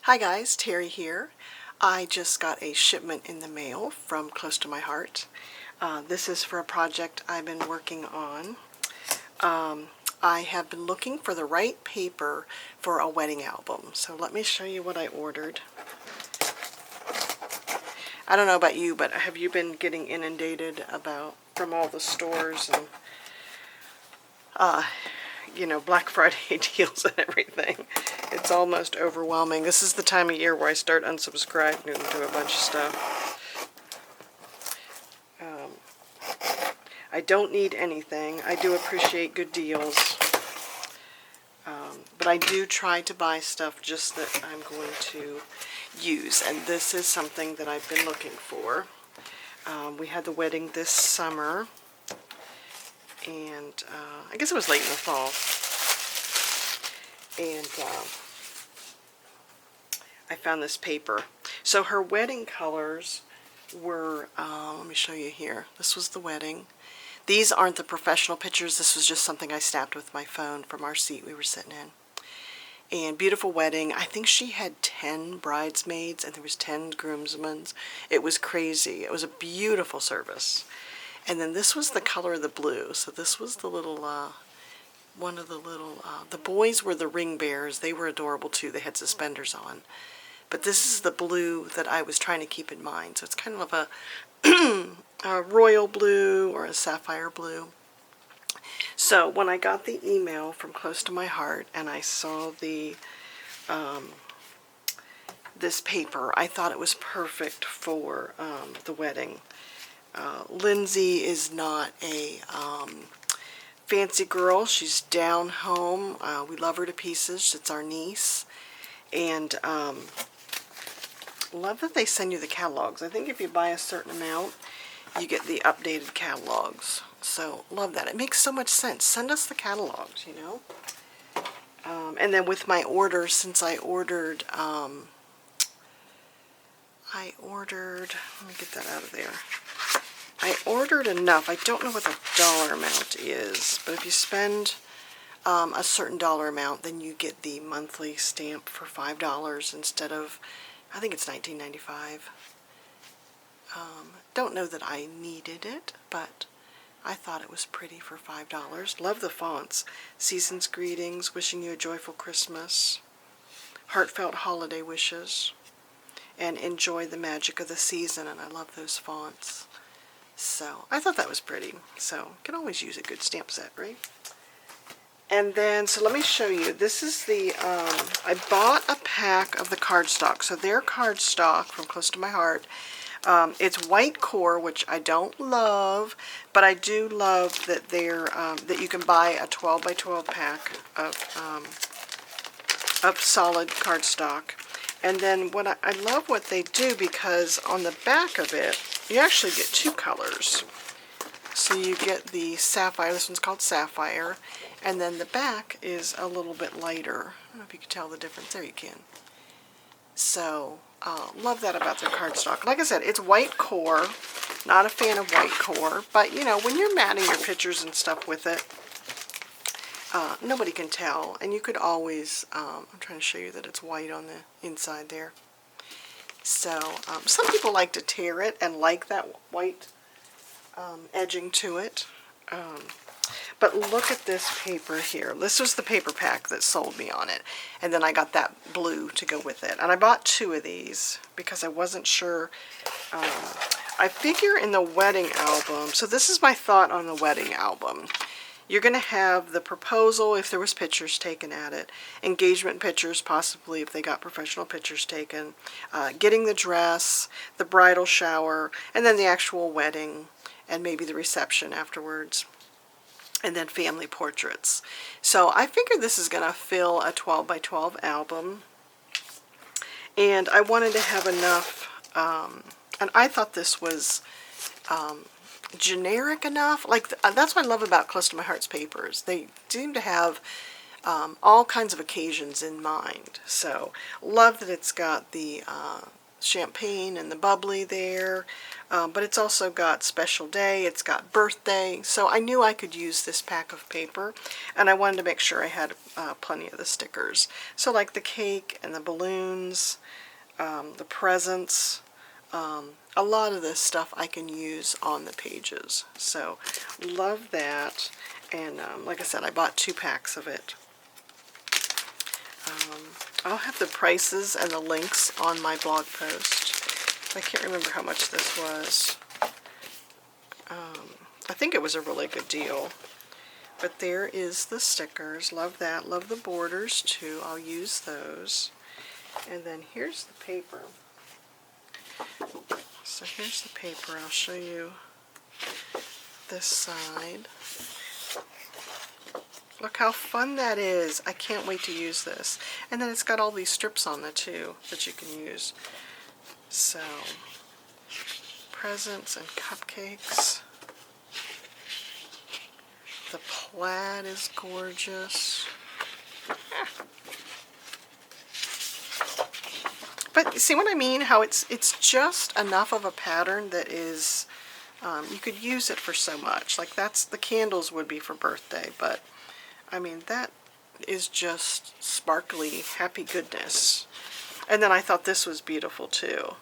Hi guys, Terry here. I just got a shipment in the mail from Close to My Heart. This is for a project I've been working on. I have been looking for the right paper for a wedding album. So let me show you what I ordered. I don't know about you, but have you been getting inundated from all the stores and Black Friday deals and everything? It's almost overwhelming. This is the time of year where I start unsubscribing to a bunch of stuff. I don't need anything. I do appreciate good deals. But I do try to buy stuff just that I'm going to use. And this is something that I've been looking for. We had the wedding this summer. And I guess it was late in the fall. And I found this paper. So her wedding colors were, let me show you here. This was the wedding. These aren't the professional pictures. This was just something I snapped with my phone from our seat we were sitting in. And beautiful wedding. I think she had 10 bridesmaids and there was 10 groomsmen. It was crazy. It was a beautiful service. And then this was the color of the blue. So this was the little, one of the little, the boys were the ring bearers. They were adorable too. They had suspenders on. But this is the blue that I was trying to keep in mind. So it's kind of a royal blue or a sapphire blue. So when I got the email from Close to My Heart and I saw the this paper, I thought it was perfect for the wedding. Lindsay is not a fancy girl. She's down home. We love her to pieces. It's our niece. And love that they send you the catalogs. I think if you buy a certain amount, you get the updated catalogs. So love that. It makes so much sense. Send us the catalogs, you know. And then with my order, since I ordered, let me get that out of there. I ordered enough. I don't know what the dollar amount is, but if you spend a certain dollar amount, then you get the monthly stamp for $5 instead of, I think it's $19.95. Don't know that I needed it, but I thought it was pretty for $5. Love the fonts. Season's greetings, wishing you a joyful Christmas, heartfelt holiday wishes, and enjoy the magic of the season. And I love those fonts. So I thought that was pretty. So you can always use a good stamp set, right? And then, so let me show you. This is the, I bought a pack of the cardstock. So their cardstock from Close to My Heart. It's white core, which I don't love, but I do love that they're, that you can buy a 12 by 12 pack of solid cardstock. And then what I love what they do, because on the back of it, you actually get two colors. So you get the Sapphire, this one's called Sapphire, and then the back is a little bit lighter. I don't know if you can tell the difference. There you can. So, love that about their cardstock. Like I said, it's white core. Not a fan of white core, but you know, when you're matting your pictures and stuff with it, nobody can tell. And you could always, I'm trying to show you that it's white on the inside there. So, some people like to tear it and like that white edging to it. But look at this paper here. This was the paper pack that sold me on it. And then I got that blue to go with it. And I bought 2 of these because I wasn't sure. I figure in the wedding album, so this is my thought on the wedding album. You're going to have the proposal if there was pictures taken at it, engagement pictures possibly if they got professional pictures taken, getting the dress, the bridal shower, and then the actual wedding, and maybe the reception afterwards, and then family portraits. So I figured this is going to fill a 12 by 12 album, and I wanted to have enough, and I thought this was generic enough. Like, that's what I love about Close to My Heart's papers. They seem to have all kinds of occasions in mind. So love that it's got the champagne and the bubbly there, but it's also got special day, it's got birthday, so I knew I could use this pack of paper, and I wanted to make sure I had plenty of the stickers. So like the cake and the balloons, the presents, a lot of this stuff I can use on the pages. So love that, and like I said, I bought 2 packs of it. I'll have the prices and the links on my blog post. I can't remember how much this was. I think it was a really good deal. But there is the stickers. Love that. Love the borders too. I'll use those. And then here's the paper. So here's the paper. I'll show you this side. Look how fun that is. I can't wait to use this. And then it's got all these strips on it too that you can use. So, presents and cupcakes. The plaid is gorgeous. But see what I mean? How it's just enough of a pattern that is, you could use it for so much. Like the candles would be for birthday, but I mean, that is just sparkly, happy goodness. And then I thought this was beautiful too.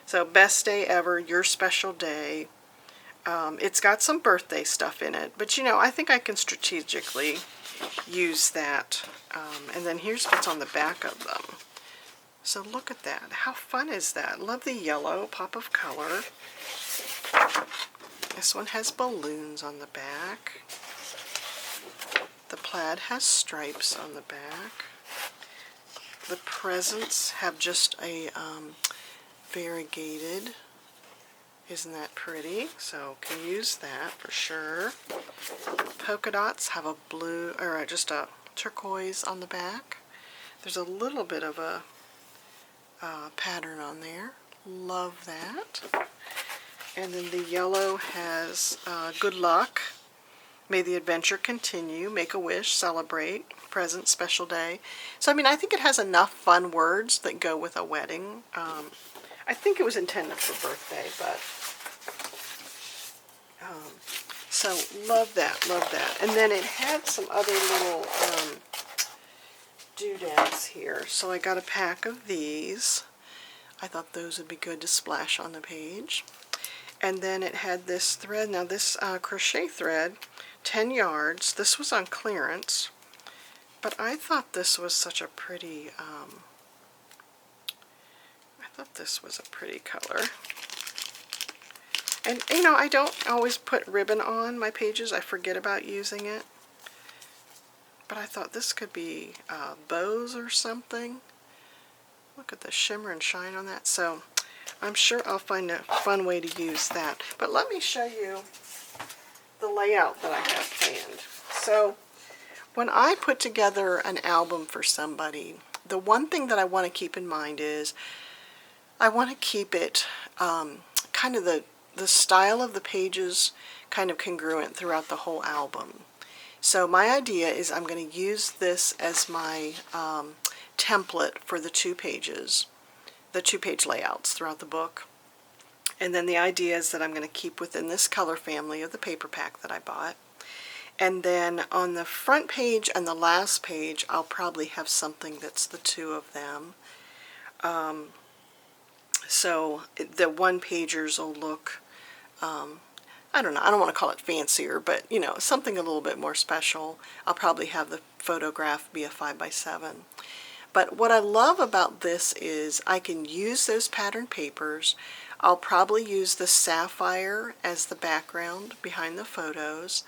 So, best day ever, your special day. It's got some birthday stuff in it, but you know, I think I can strategically use that. And then here's what's on the back of them. So look at that. How fun is that? Love the yellow pop of color. This one has balloons on the back. The plaid has stripes on the back. The presents have just a variegated. Isn't that pretty? So can use that for sure. Polka dots have a blue, or just a turquoise on the back. There's a little bit of a pattern on there. Love that. And then the yellow has good luck. May the adventure continue, make a wish, celebrate, present, special day. So, I mean, I think it has enough fun words that go with a wedding. I think it was intended for birthday, but, so love that, love that. And then it had some other little doodads here. So I got a pack of these. I thought those would be good to splash on the page. And then it had this thread. Now this crochet thread, 10 yards. This was on clearance, but I thought this was such a pretty, color. And you know, I don't always put ribbon on my pages. I forget about using it. But I thought this could be bows or something. Look at the shimmer and shine on that. So I'm sure I'll find a fun way to use that. But let me show you the layout that I have planned. So when I put together an album for somebody, the one thing that I want to keep in mind is I want to keep it kind of the style of the pages kind of congruent throughout the whole album. So my idea is I'm going to use this as my template for the 2 pages, the 2-page layouts throughout the book. And then the idea is that I'm going to keep within this color family of the paper pack that I bought. And then on the front page and the last page, I'll probably have something that's the 2 of them. So the 1-pagers will look, I don't know, I don't want to call it fancier, but you know, something a little bit more special. I'll probably have the photograph be a 5x7. But what I love about this is I can use those pattern papers. I'll probably use the Sapphire as the background behind the photos.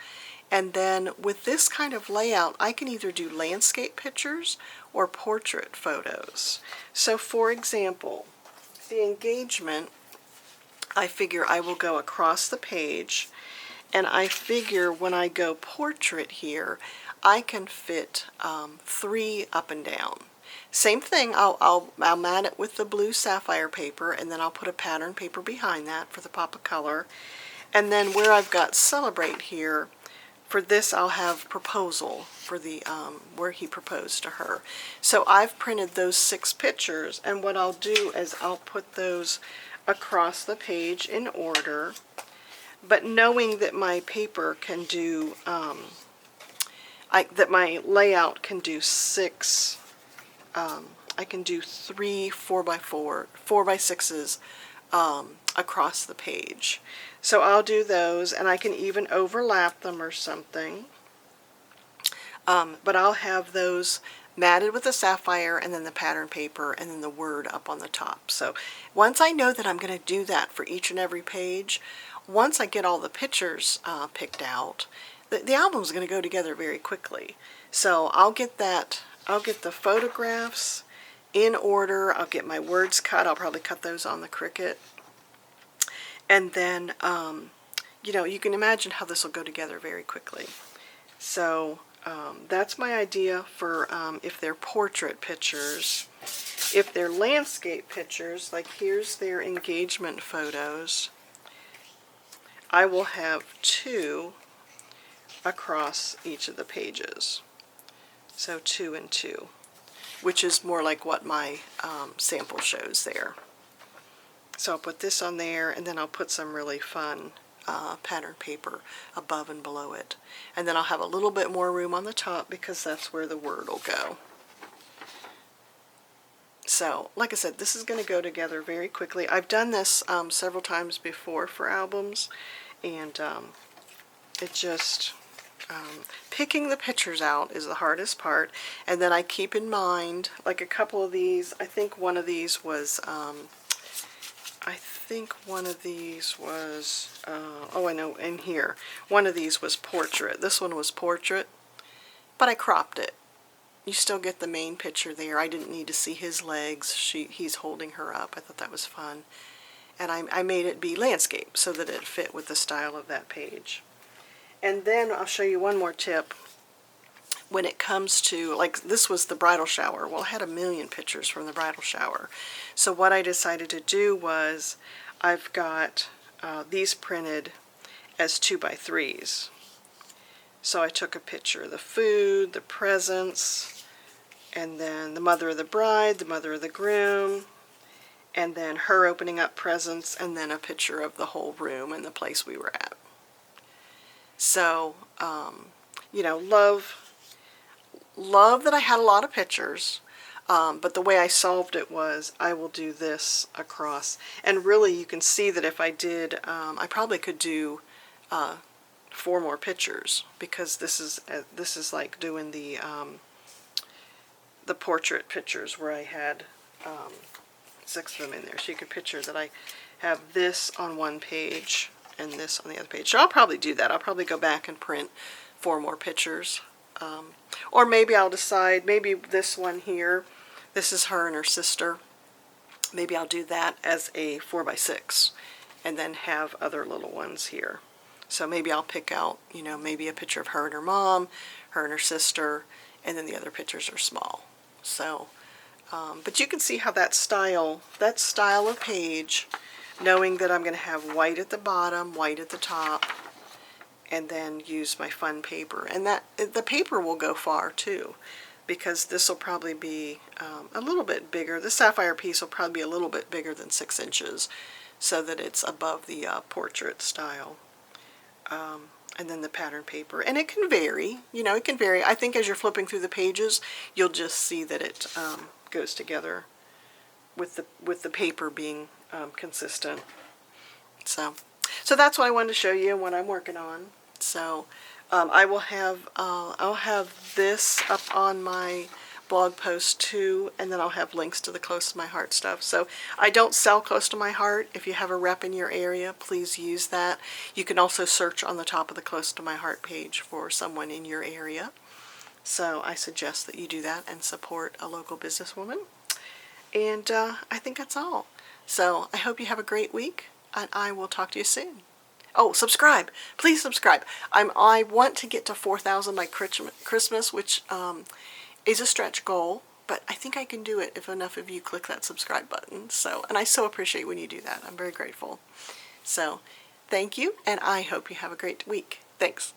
And then with this kind of layout, I can either do landscape pictures or portrait photos. So for example, the engagement, I figure I will go across the page, and I figure when I go portrait here, I can fit 3 up and down. Same thing, I'll mat it with the blue sapphire paper, and then I'll put a pattern paper behind that for the pop of color. And then where I've got celebrate here, for this I'll have proposal for the where he proposed to her. So I've printed those 6 pictures, and what I'll do is I'll put those across the page in order, but knowing that my paper can do that my layout can do 6, I can do 3 4x4 4x6s across the page. So I'll do those, and I can even overlap them or something. But I'll have those matted with the sapphire, and then the pattern paper, and then the word up on the top. So once I know that I'm going to do that for each and every page, once I get all the pictures picked out, the album's going to go together very quickly. So I'll get the photographs in order. I'll get my words cut. I'll probably cut those on the Cricut. And then, you know, you can imagine how this will go together very quickly. So that's my idea for if they're portrait pictures. If they're landscape pictures, like here's their engagement photos, I will have 2 across each of the pages. So 2 and 2, which is more like what my sample shows there. So I'll put this on there, and then I'll put some really fun pattern paper above and below it. And then I'll have a little bit more room on the top because that's where the word will go. So, like I said, this is going to go together very quickly. I've done this several times before for albums, and it just... picking the pictures out is the hardest part, and then I keep in mind, like a couple of these, I think one of these was, oh, I know, in here, one of these was portrait. This one was portrait, but I cropped it. You still get the main picture there. I didn't need to see his legs. He's holding her up. I thought that was fun. And I made it be landscape so that it fit with the style of that page. And then I'll show you one more tip. When it comes to, like, this was the bridal shower. Well, I had a million pictures from the bridal shower. So what I decided to do was, I've got these printed as 2x3s. So I took a picture of the food, the presents, and then the mother of the bride, the mother of the groom, and then her opening up presents, and then a picture of the whole room and the place we were at. So, you know, love that I had a lot of pictures, but the way I solved it was I will do this across. And really you can see that if I did, I probably could do 4 more pictures, because this is like doing the portrait pictures where I had 6 of them in there. So you can picture that I have this on one page and this on the other page. So I'll probably do that. I'll probably go back and print 4 more pictures. Or maybe I'll decide, maybe this one here, this is her and her sister. Maybe I'll do that as a 4x6 and then have other little ones here. So maybe I'll pick out, you know, maybe a picture of her and her mom, her and her sister, and then the other pictures are small. So, but you can see how that style of page, knowing that I'm going to have white at the bottom, white at the top, and then use my fun paper. And that the paper will go far too, because this will probably be a little bit bigger. The sapphire piece will probably be a little bit bigger than 6 inches, so that it's above the portrait style. And then the pattern paper. And it can vary, you know, it can vary. I think as you're flipping through the pages, you'll just see that it goes together with the paper being consistent. So that's what I wanted to show you and what I'm working on. So I'll have this up on my blog post too, and then I'll have links to the Close to My Heart stuff. So I don't sell Close to My Heart. If you have a rep in your area, please use that. You can also search on the top of the Close to My Heart page for someone in your area. So I suggest that you do that and support a local businesswoman. And I think that's all. So I hope you have a great week, and I will talk to you soon. Oh, subscribe. Please subscribe. I want to get to 4,000 by Christmas, which is a stretch goal, but I think I can do it if enough of you click that subscribe button. So, and I so appreciate when you do that. I'm very grateful. So, thank you, and I hope you have a great week. Thanks.